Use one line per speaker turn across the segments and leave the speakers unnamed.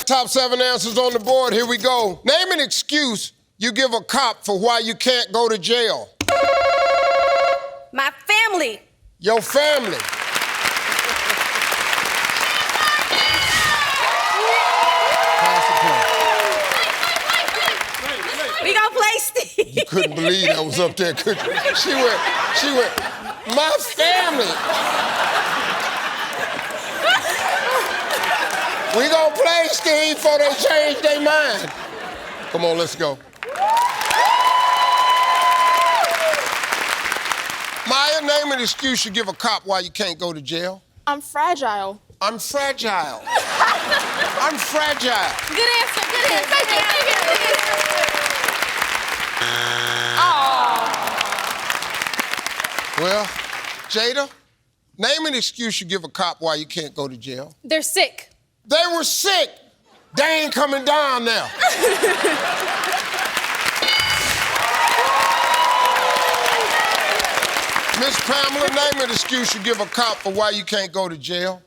Top 7 answers on the board. Here we go. Name an excuse you give a cop for why you can't go to jail.
My family.
Your family.
We gonna play Steve.
You couldn't believe I was up there, could you? She went, my family. We gonna play Steve before they change their mind. Come on, let's go. Maya, name an excuse you give a cop why you can't go to jail.
I'm fragile.
I'm fragile. I'm fragile.
Good answer, good answer.
Well, Jada, name an excuse you give a cop why you can't go to jail.
They're sick.
They were sick. They ain't coming down now. Miss Pamela, name an excuse you give a cop for why you can't go to jail.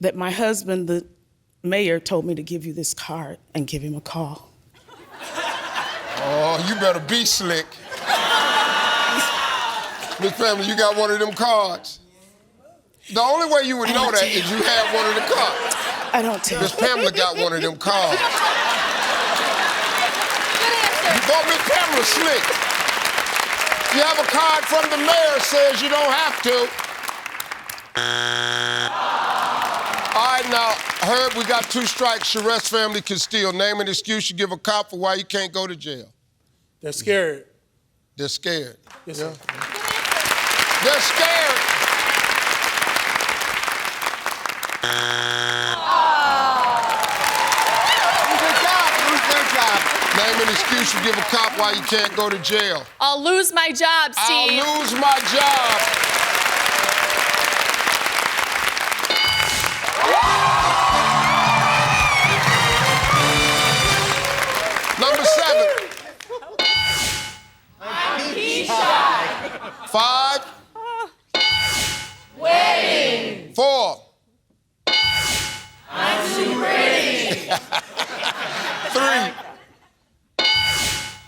That my husband, the mayor, told me to give you this card and give him a call.
Oh, you better be slick. Miss Pamela, you got one of them cards. The only way you would know that is you had one of the cards.
I don't tell.
Miss Pamela got one of them cards.
Good answer.
You thought Miss Pamela slick. You have a card from the mayor says you don't have to. All right, now, Herb, we got 2 strikes. Charest family can steal. Name an excuse you give a cop for why you can't go to jail.
They're scared.
They're scared.
Yes, sir.
They're scared. Good job. Name an excuse you give a cop why you can't go to jail.
I'll lose my job, Steve.
I'll lose my job. Number 7. I'm 5. Wedding. 4. I'm too pretty. 3.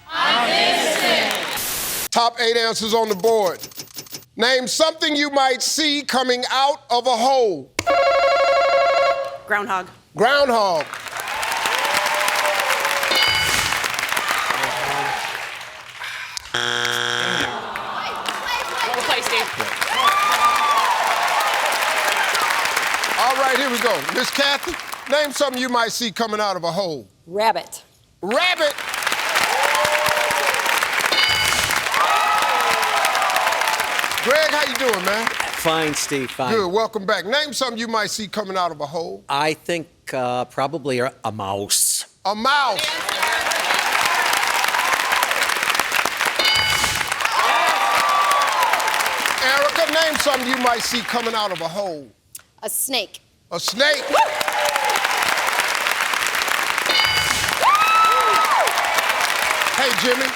I'm innocent. Top 8 answers on the board. Name something you might see coming out of a hole.
Groundhog.
Groundhog.
We'll play Steve.
All right, here we go. Miss Kathy, name something you might see coming out of a hole.
Rabbit.
Rabbit. Greg, how you doing, man?
Fine, Steve, fine.
Good, welcome back. Name something you might see coming out of a hole.
I think probably a mouse.
A mouse. Erica, name something you might see coming out of a hole.
A snake.
A snake. Hey, Jimmy,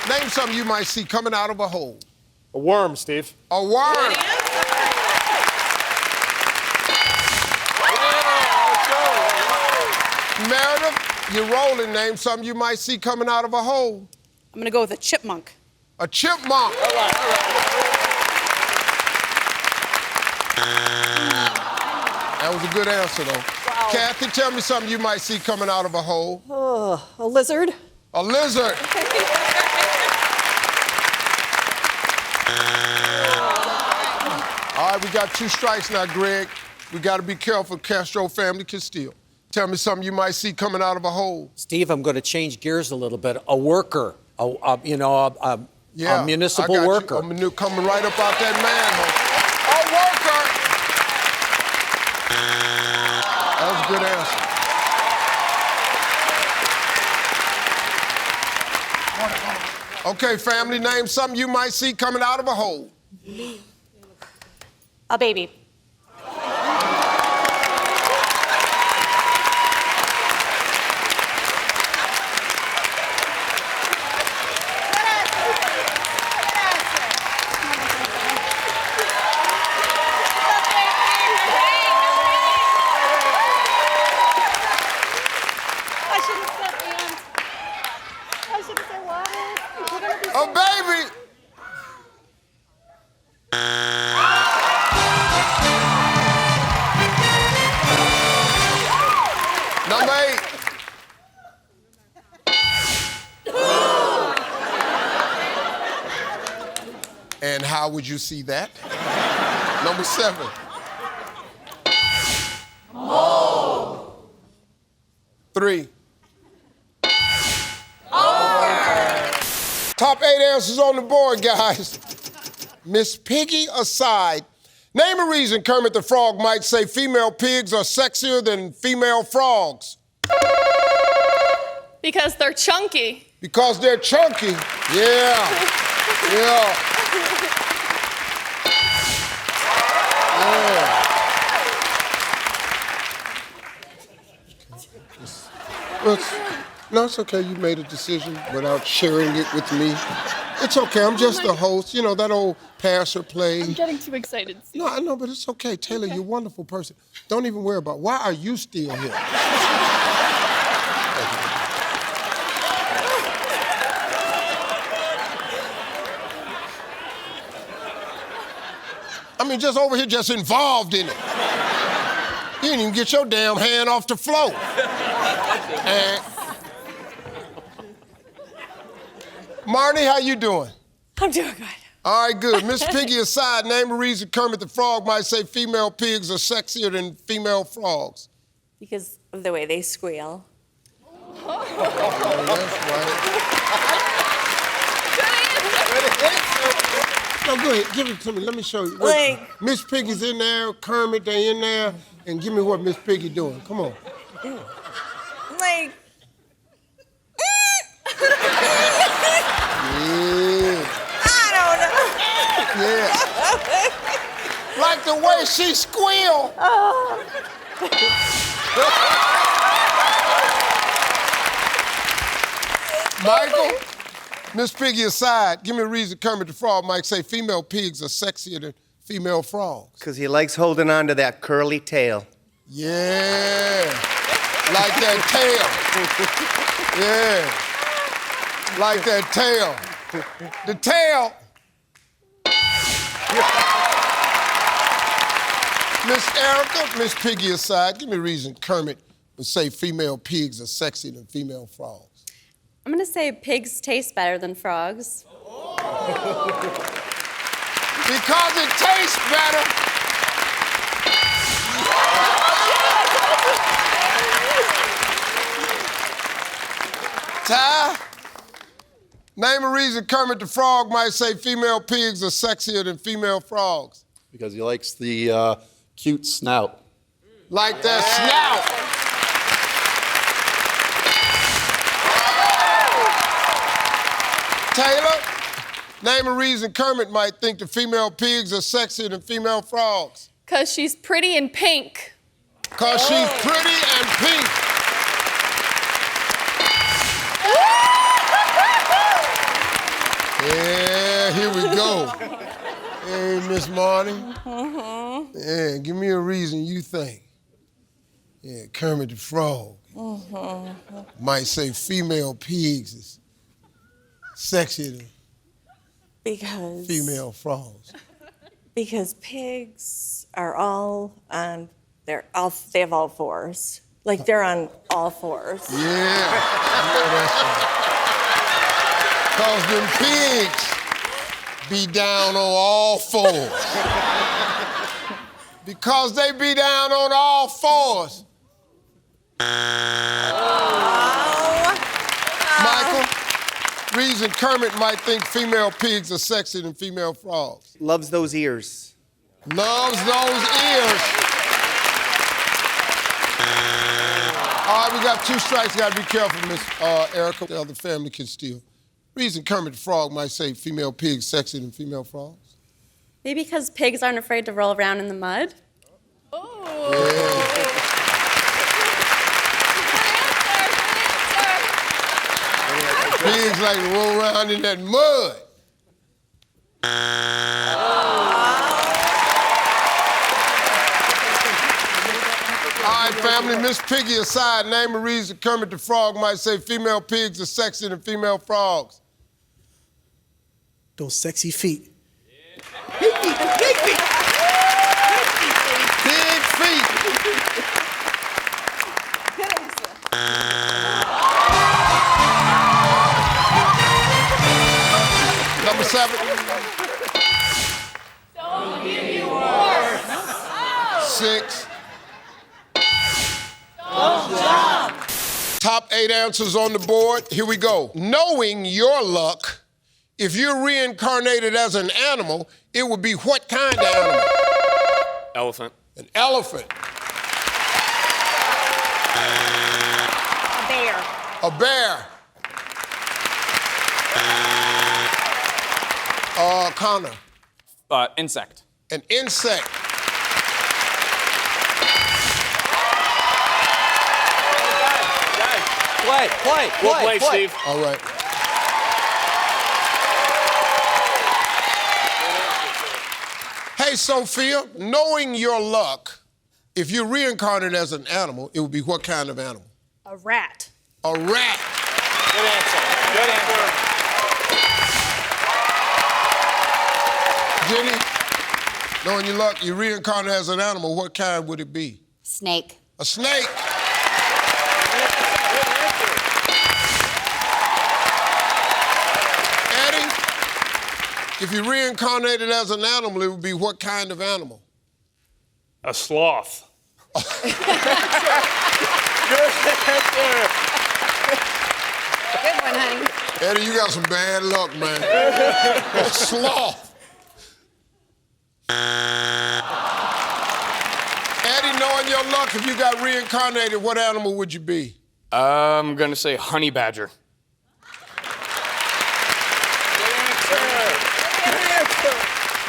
name something you might see coming out of a hole.
A worm, Steve.
A worm. Meredith, you're rolling. Name something you might see coming out of a hole.
I'm gonna go with a chipmunk.
A chipmunk. That was a good answer, though.
Wow.
Kathy, tell me something you might see coming out of a hole.
A lizard.
A lizard. All right, we got 2 strikes now, Greg. We got to be careful. Castro family can steal. Tell me something you might see coming out of a hole.
Steve, I'm going to change gears a little bit. A worker, a municipal worker.
I'm coming right up out that manhole. A worker. That was a good answer. Okay, family, name something you might see coming out of a hole.
A baby.
How would you see that? Number 7. Mole. 3. Top 8 answers on the board, guys. Miss Piggy aside, name a reason Kermit the Frog might say female pigs are sexier than female frogs.
Because they're chunky.
Because they're chunky. Yeah. Yeah. Yeah. No, it's okay. You made a decision without sharing it with me. It's okay. I'm just the host. You know, that old pass or play.
I'm getting too excited.
No, I know, but it's okay. Taylor, you're a wonderful person. Don't even worry about it. Why are you still here? I mean, just over here, just involved in it. You didn't even get your damn hand off the floor. And Marnie, how you doing?
I'm doing good.
All right, good. Miss Piggy aside, name a reason Kermit the Frog might say female pigs are sexier than female frogs.
Because of the way they squeal.
Oh, that's right. No, go ahead. Give it to me. Let me show you.
Like-
Miss Piggy's in there, Kermit, they in there, and give me what Miss Piggy doing. Come on.
Like...
Yeah.
I don't know.
Yeah. Like the way she squeal. Michael, Miss Piggy aside, give me a reason Kermit the Frog might say female pigs are sexier than female frogs.
Because he likes holding on to that curly tail.
Yeah. Like that tail. Yeah. Like that tail. The tail. Miss Erica, Miss Piggy aside, give me a reason Kermit would say female pigs are sexier than female frogs.
I'm gonna say pigs taste better than frogs.
Because it tastes better. Ty, name a reason Kermit the Frog might say female pigs are sexier than female frogs.
Because he likes the cute snout.
Like that snout. Taylor, name a reason Kermit might think the female pigs are sexier than female frogs.
Because she's pretty and pink.
Because she's pretty and pink. Yeah, here we go. Hey, Miss Marty. Yeah, give me a reason you think. Yeah, Kermit the Frog might say female pigs is sexier than
Because
female frogs.
because pigs are all on they have all fours. Like they're on all fours.
Yeah, I know that's right. 'Cause them pigs be down on all fours. Because they be down on all fours. Michael, reason Kermit might think female pigs are sexier than female frogs.
Loves those ears.
Loves those ears. All right, we got 2 strikes. Got to be careful, Miss Erica. The other family can steal. Reason Kermit the Frog might say female pigs sexier than female frogs.
Maybe because pigs aren't afraid to roll around in the mud.
Pigs like to roll around in that mud. All right, family, Miss Piggy aside, name a reason Kermit the Frog might say female pigs are sexier than female frogs.
Those sexy feet.
Big feet. Number 7. 6. Top 8 answers on the board. Here we go. Knowing your luck, if you're reincarnated as an animal, it would be what kind of animal?
Elephant.
An elephant.
A bear.
A bear. Connor.
Insect.
An insect.
Play, Steve.
All right. Hey, Sophia, knowing your luck, if you're reincarnated as an animal, it would be what kind of animal?
A rat.
A rat.
Good answer. Good answer.
Jenny, knowing your luck, you're reincarnated as an animal, what kind would it be?
Snake.
A snake. Eddie, if you're reincarnated as an animal, it would be what kind of animal?
A sloth.
Good one, honey.
Eddie, you got some bad luck, man. A sloth. Eddie, knowing your luck, if you got reincarnated, what animal would you be?
I'm gonna say honey badger.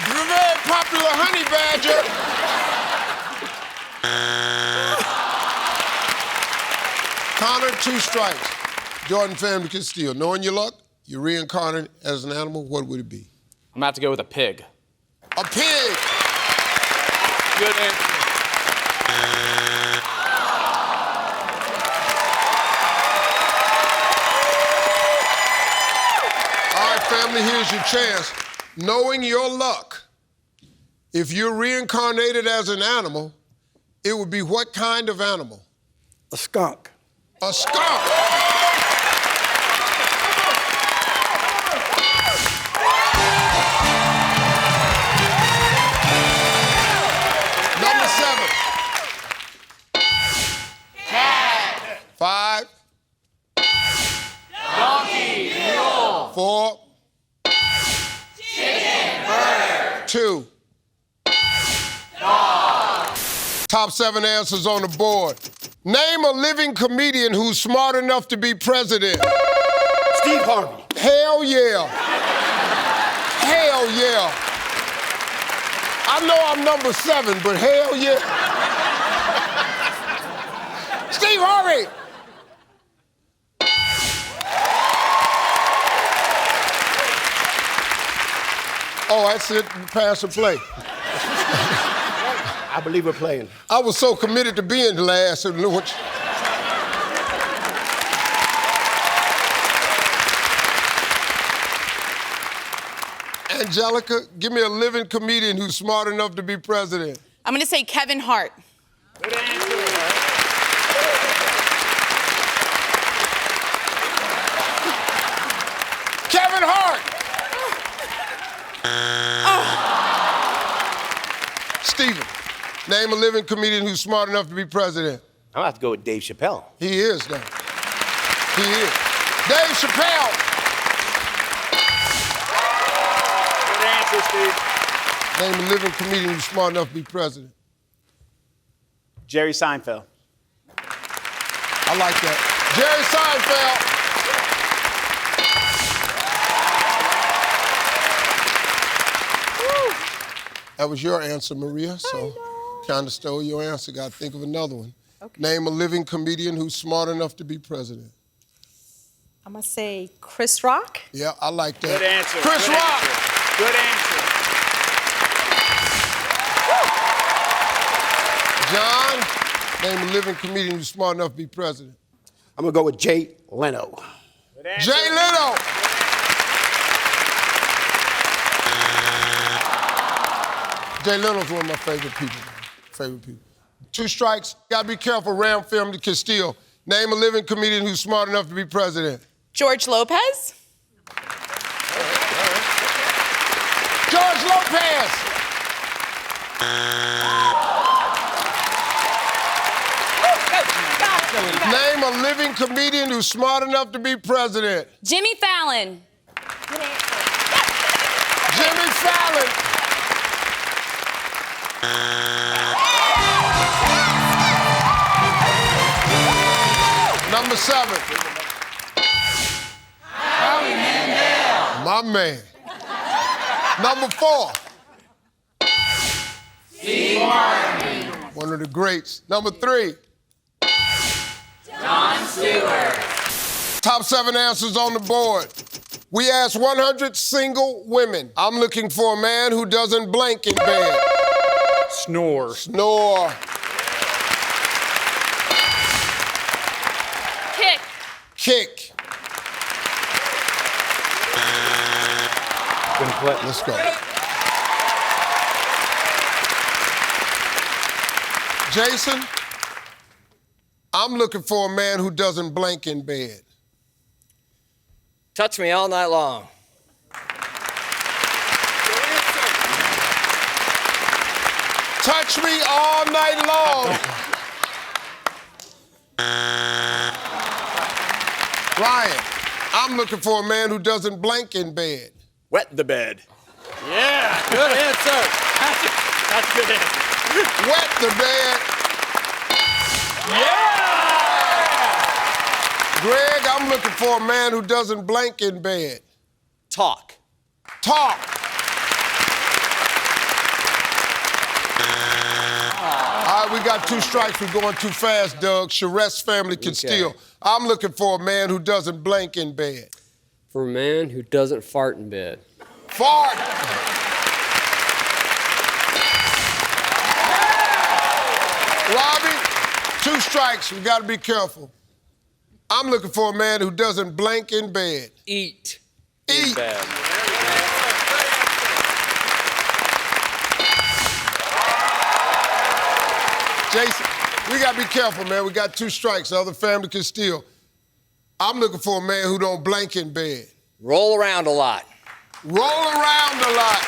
The very popular honey badger. Connor, 2 strikes. Jordan Family Castillo, knowing your luck, you're reincarnated as an animal, what would it be?
I'm gonna have to go with a pig.
A pig.
Good answer.
All right, family, here's your chance. Knowing your luck, if you're reincarnated as an animal, it would be what kind of animal?
A skunk.
A skunk. Number 7. Cat. 5. Donkey. Mule. 4. Chicken. Bird. 2. Dog. Top 7 answers on the board. Name a living comedian who's smart enough to be president.
Steve Harvey.
Hell yeah. Hell yeah. I know I'm number 7, but hell yeah. Steve Harvey. Oh, that's it. Pass or play.
I believe we're playing.
I was so committed to being the last. Angelica, give me a living comedian who's smart enough to be president.
I'm gonna say Kevin Hart.
Good answer.
Kevin Hart. Steven, name a living comedian who's smart enough to be president.
I'm gonna have to go with Dave Chappelle.
He is, though. He is. Dave Chappelle.
Good answer, Steve.
Name a living comedian who's smart enough to be president.
Jerry Seinfeld.
I like that. Jerry Seinfeld. That was your answer, Maria, so kind of stole your answer. Got to think of another one. Okay. Name a living comedian who's smart enough to be president.
I'm going to say Chris Rock.
Yeah, I like that.
Good answer.
Chris
Good
Rock.
Answer. Good answer.
John, name a living comedian who's smart enough to be president.
I'm gonna go with Jay Leno.
Good answer.
Jay Leno. Jay Leno's one of my favorite people. 2 strikes. Gotta be careful. Ram Family Castillo. Name a living comedian who's smart enough to be president.
George Lopez.
George Lopez. a living comedian who's smart enough to be president.
Jimmy Fallon.
Jimmy Fallon. Number 7. Howie Mandel. My man. Number 4. Steve Harvey. One of the greats. Number 3. Jon Stewart. Top 7 answers on the board. We asked 100 single women. I'm looking for a man who doesn't blank in bed.
Snore.
Snore.
Kick.
Kick. Let's go. Jason, I'm looking for a man who doesn't blank in bed.
Touch me all night long.
Touch me all night long. Ryan, I'm looking for a man who doesn't blank in bed.
Wet the bed.
Yeah, good answer.
That's a good answer.
Wet the bed. Greg, I'm looking for a man who doesn't blank in bed.
Talk.
Talk. All right, we got 2 strikes. We're going too fast, Doug. Charest's family can steal. I'm looking for a man who doesn't blank in bed.
For a man who doesn't fart in bed.
Fart. Robbie, 2 strikes. We got to be careful. I'm looking for a man who doesn't blank in bed.
Eat.
Eat.
In bed.
Jason, we got to be careful, man. We got 2 strikes. The other family can steal. I'm looking for a man who don't blank in bed.
Roll around a lot.
Roll around a lot.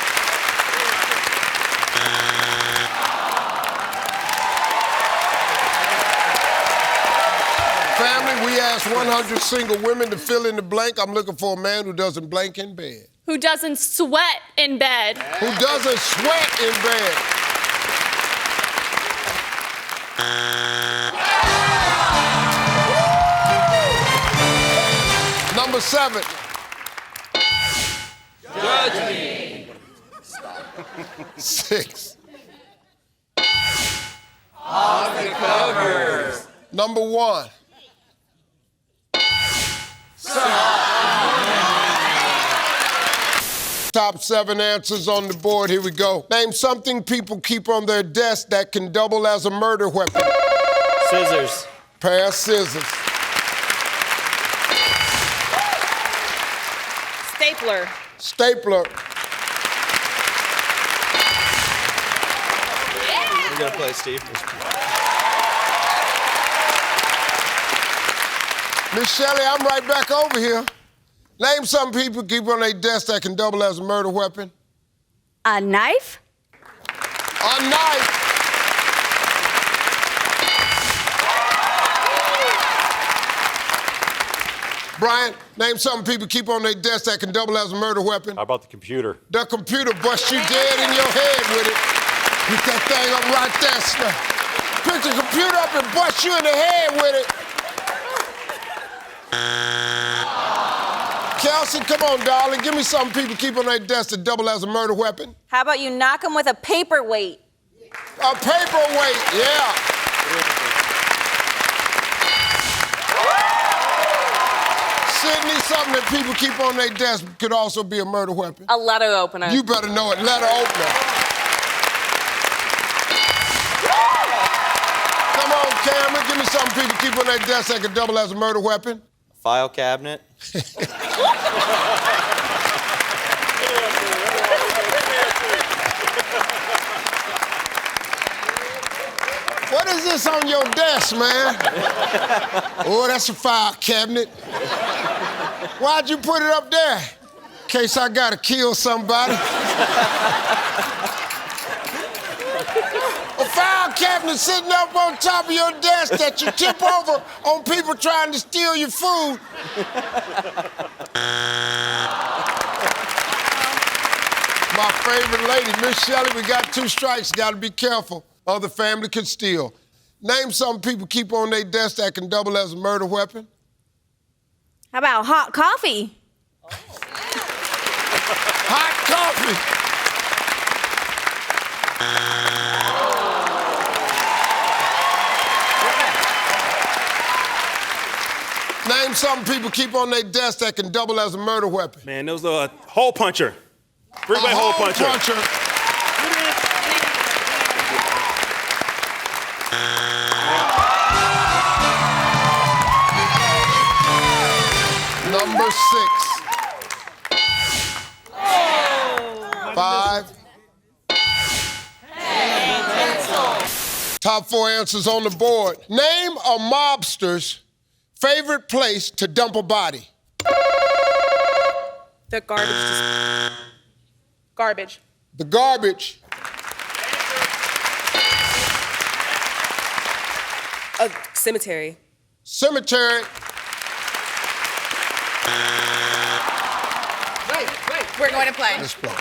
Family, we asked 100 single women to fill in the blank. I'm looking for a man who doesn't blank in bed.
Who doesn't sweat in bed.
Who doesn't sweat in bed. Number 7.
Judge me.
6.
On the covers.
Number 1. Top 7 answers on the board. Here we go. Name something people keep on their desk that can double as a murder weapon.
Scissors.
Pair of scissors.
Stapler.
Stapler.
We're gonna play, Steve.
Miss Shelley, I'm right back over here. Name some people keep on their desk that can double as a murder weapon.
A knife?
A knife. Brian, name something people keep on their desk that can double as a murder weapon.
How about the computer?
The computer bust you dead in your head with it. Get that thing up right there, sir. Pick the computer up and bust you in the head with it. Kelsey, come on, darling. Give me something people keep on their desk that double as a murder weapon.
How about you knock him with a paperweight?
A paperweight, yeah. Sydney, something that people keep on their desk could also be a murder weapon.
A letter opener.
You better know it. Letter opener. Come on, Cameron. Give me something people keep on their desk that could double as a murder weapon.
File cabinet.
What is this on your desk, man? Oh, that's a file cabinet. Why'd you put it up there? In case I gotta kill somebody. A file cabinet sitting up on top of your desk that you tip over on people trying to steal your food. My favorite lady, Miss Shelley, we got 2 strikes. Got to be careful. Other family can steal. Name something people keep on their desk that can double as a murder weapon.
How about hot coffee?
Hot coffee. Name something people keep on their desk that can double as a murder weapon.
Man, those a hole puncher. Freeway hole puncher.
Number 6. 5. Top 4 answers on the board. Name a mobster's favorite place to dump a body.
The garbage. Garbage.
The garbage.
A cemetery.
Cemetery.
Wait. We're going to play.
Let's play.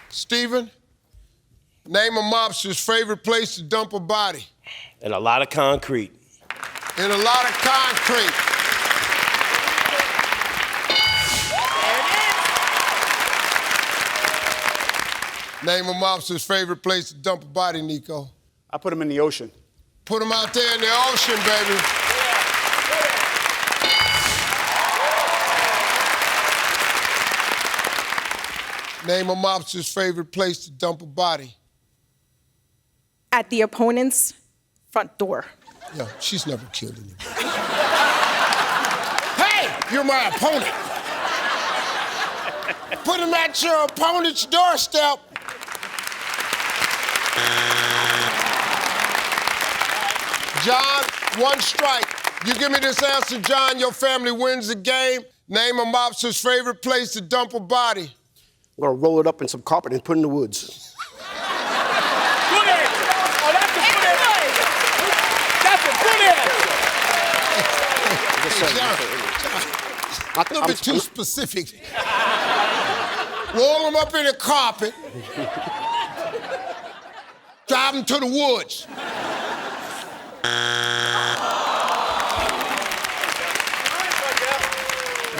Stephen, name a mobster's favorite place to dump a body.
And a lot of concrete.
In a lot of concrete. Name a mobster's favorite place to dump a body, Nico.
I put them in the ocean.
Put them out there in the ocean, baby. Name a mobster's favorite place to dump a body.
At the opponent's front door.
Yeah, she's never killed anybody. Hey, you're my opponent. Put him at your opponent's doorstep. John, 1 strike. You give me this answer, John, your family wins the game. Name a mobster's favorite place to dump a body.
I'm gonna roll it up in some carpet and put it in the woods.
Good answer. Oh, that's a good answer. That's a good answer.
John, a little bit too specific. Roll them up in the carpet. Drive them to the woods.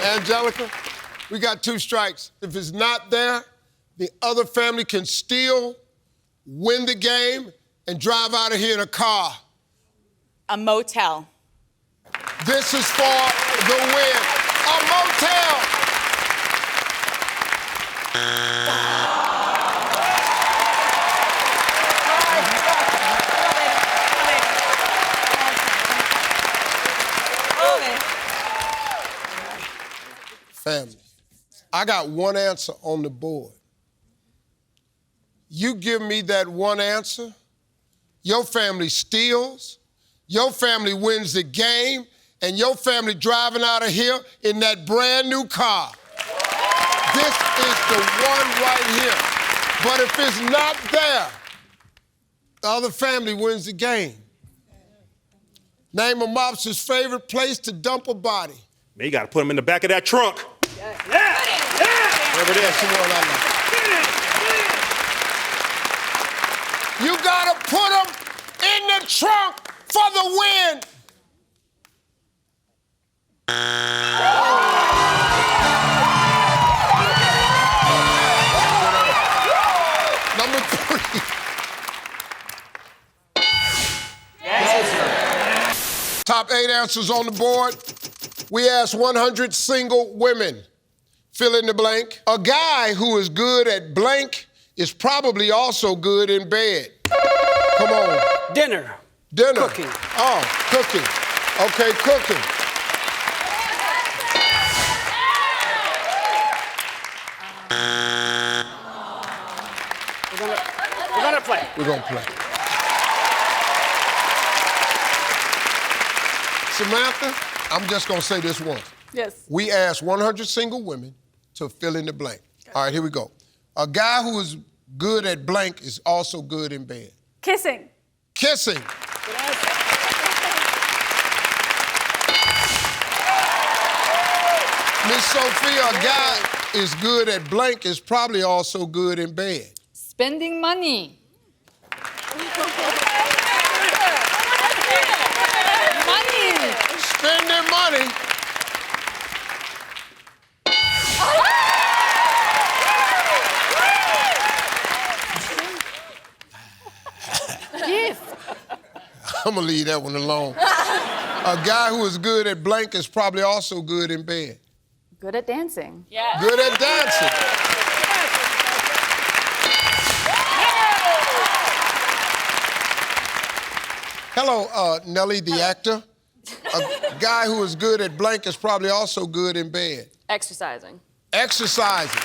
Angelica, we got 2 strikes. If it's not there, the other family can steal, win the game, and drive out of here in a car.
A motel.
This is for the win. A motel. Family, I got 1 answer on the board. You give me that 1 answer, your family steals, your family wins the game, and your family driving out of here in that brand new car. This is the one right here. But if it's not there, the other family wins the game. Name a mobster's favorite place to dump a body.
Man, you got to put them in the back of that trunk.
Whatever it is, you know what I like. You gotta put them in the trunk for the win. Number 3. Top 8 answers on the board. We asked 100 single women. Fill in the blank. A guy who is good at blank is probably also good in bed. Come on.
Dinner.
Dinner.
Cooking.
Oh, cooking. Okay, cooking.
We're gonna play.
We're gonna play. Samantha, I'm just gonna say this once.
Yes.
We asked 100 single women to fill in the blank. All right, here we go. A guy who is good at blank is also good in bed.
Kissing.
Kissing. Miss Sophia, a guy is good at blank is probably also good in bed.
Spending money. Money.
Spending money.
Gift.
I'm gonna leave that one alone. A guy who is good at blank is probably also good in bed.
Good at dancing.
Yeah.
Good at dancing. Hello, Nelly, the actor. A guy who is good at blank is probably also good in bed.
Exercising.
Exercising.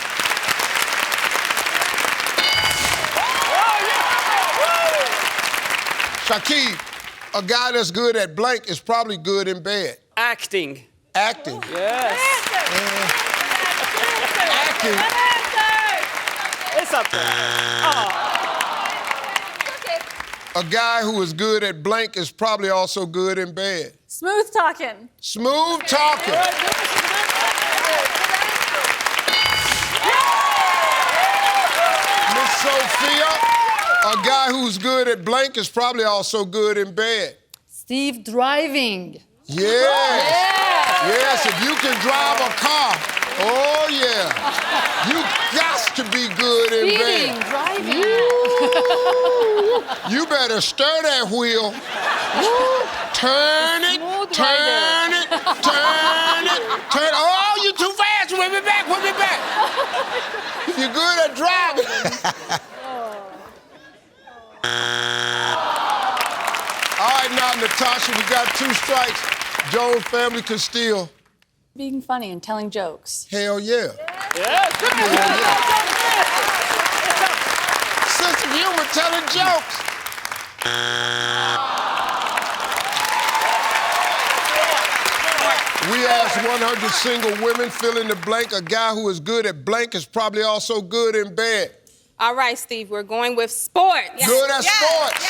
Shaquille, a guy that's good at blank is probably good in bed.
Acting.
Acting.
Yes.
Acting.
It's up there.
A guy who is good at blank is probably also good in bed.
Smooth talking.
Smooth talking. Miss Sophia, a guy who's good at blank is probably also good in bed.
Steve driving.
Yes. Yes, if you can drive a car, oh yeah. You got to be good in bed.
Driving.
You better stir that wheel. Turn it, turn it, turn it, turn it. Oh, you too fast. Whip it back, whip it back. You're good at driving. All right, now, Natasha, we got 2 strikes. Jones family can steal.
Being funny and telling jokes.
Hell yeah. Sense of humor, telling jokes. We asked 100 single women, fill in the blank. A guy who is good at blank is probably also good in bed.
All right, Steve, we're going with sports.
Good at sports.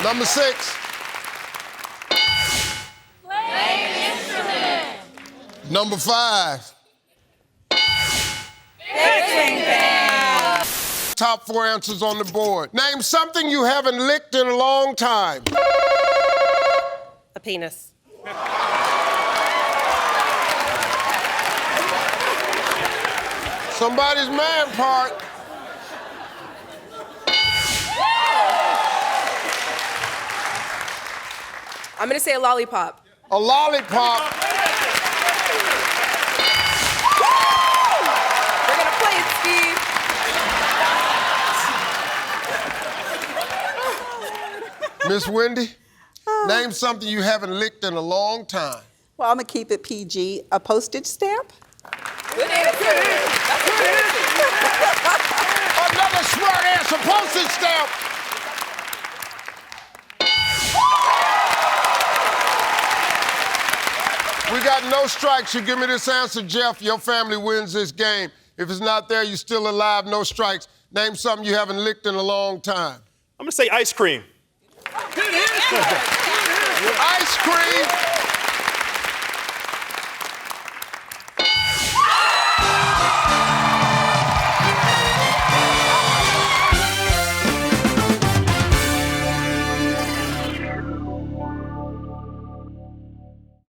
Number 6.
Play an instrument.
Number 5.
Fixing things.
Top 4 answers on the board. Name something you haven't licked in a long time.
A penis.
Somebody's man part.
I'm gonna say a lollipop.
A lollipop.
We're gonna play it, Steve.
Miss Wendy, name something you haven't licked in a long time.
Well, I'm gonna keep it PG. A postage stamp?
Good answer. That's a good answer.
Another smart answer, postage stamp. We got no strikes. You give me this answer, Jeff, your family wins this game. If it's not there, you're still alive, no strikes. Name something you haven't licked in a long time.
I'm gonna say ice cream.
Ice cream.